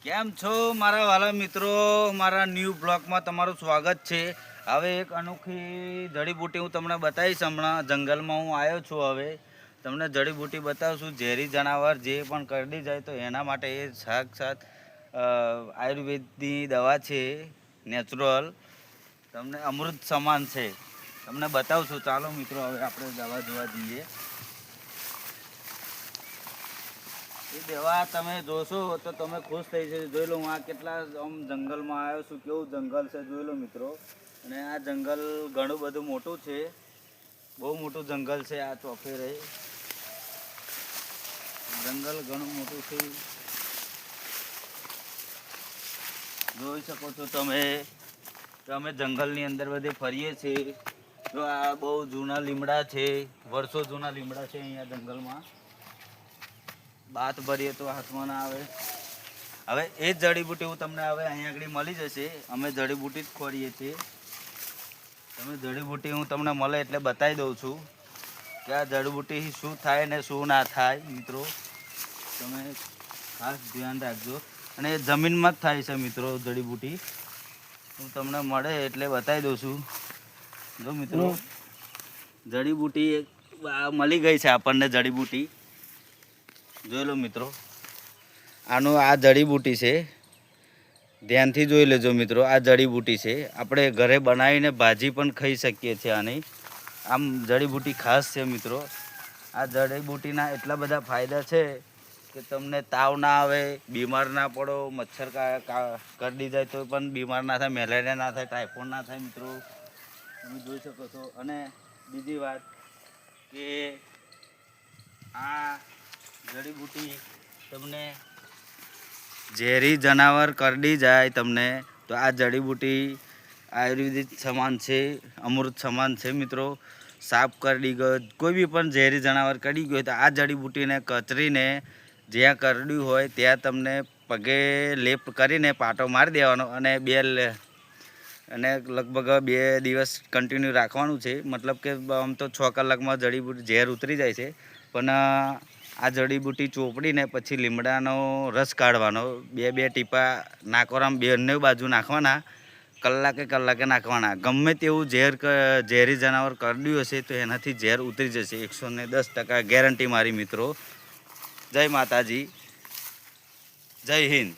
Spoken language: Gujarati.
કેમ છો મારા વાલા મિત્રો, મારા ન્યૂ બ્લોગમાં તમારું સ્વાગત છે। હવે એક અનોખી જડીબુટી હું તમને બતાવીશ। હમણાં જંગલમાં હું આવ્યો છું। હવે તમને જડીબુટી બતાવશું। ઝેરી જનાવર જે પણ કરડી જાય તો એના માટે એ સાક્ષાત આયુર્વેદની દવા છે, નેચરલ, તમને અમૃત સમાન છે। તમને બતાવશું। ચાલો મિત્રો હવે આપણે દવા જોવા જઈએ। એ દવા તમે જોશો તો તમે ખુશ થઈ જશો। જોઈ લો, હું આ કેટલા આમ જંગલમાં આવ્યો છું। કેવું જંગલ છે જોઈ લો મિત્રો। અને આ જંગલ ઘણું બધું મોટું છે, બહુ મોટું જંગલ છે। આ ચોફે રહે જંગલ ઘણું મોટું છે, જોઈ શકો છો તમે। અમે જંગલની અંદર બધે ફરીએ છીએ। જો આ બહુ જૂના લીમડા છે, વર્ષો જૂના લીમડા છે અહીંયા જંગલમાં। બાત ભરીએ તો હાથમાં ના આવે। હવે એ જ જડીબુટી હું તમને હવે અહીંયા આગળ મળી જશે। અમે જડીબુટી જ ખોરીએ છીએ। તમે જડીબુટી હું તમને મળે એટલે બતાવી દઉં છું કે આ જડીબુટી શું થાય ને શું ના થાય। મિત્રો તમે ખાસ ધ્યાન રાખજો। અને એ જમીનમાં જ થાય છે મિત્રો જડીબુટી। હું તમને મળે એટલે બતાવી દઉં છું। જો મિત્રો જડીબુટી મળી ગઈ છે આપણને જડીબુટી। જોઈ લો મિત્રો, આનું આ જડીબુટી છે, ધ્યાનથી જોઈ લેજો મિત્રો। આ જડીબુટી છે, આપણે ઘરે બનાવીને ભાજી પણ ખાઈ શકીએ છીએ આની। આમ જડીબુટી ખાસ છે મિત્રો। આ જડીબુટીના એટલા બધા ફાયદા છે કે તમને તાવ ના આવે, બીમાર ના પડો, મચ્છર કરડી જાય તો પણ બીમાર ના થાય, મેલેરિયા ના થાય, ટાઇફોઇડ ના થાય મિત્રો। તમે જોઈ શકો છો। અને બીજી વાત કે આ જડીબુટી તમને ઝેરી જનાવર કરડી જાય તમને તો આ જડીબુટી આયુર્વેદિક સમાન છે, અમૃત સમાન છે મિત્રો। સાપ કરડી ગયો, કોઈ બી પણ ઝેરી જનાવર કરડી ગયો તો આ જડીબુટીને કચરીને જ્યાં કરડ્યું હોય ત્યાં તમને પગે લેપ કરીને પાટો મારી દેવાનો અને લગભગ 2 દિવસ કન્ટિન્યુ રાખવાનું છે। મતલબ કે આમ તો 6 કલાકમાં જડીબુટી ઝેર ઉતરી જાય છે, પણ આ જડીબુટી ચોપડીને પછી લીમડાનો રસ કાઢવાનો, 2 ટીપા નાકોરામ બંને બાજુ નાખવાના, કલાકે નાખવાના। ગમે તેવું ઝેરી જનાવર કરડ્યું હશે તો એનાથી ઝેર ઉતરી જશે 110% ગેરંટી મારી મિત્રો। જય માતાજી, જય હિન્દ।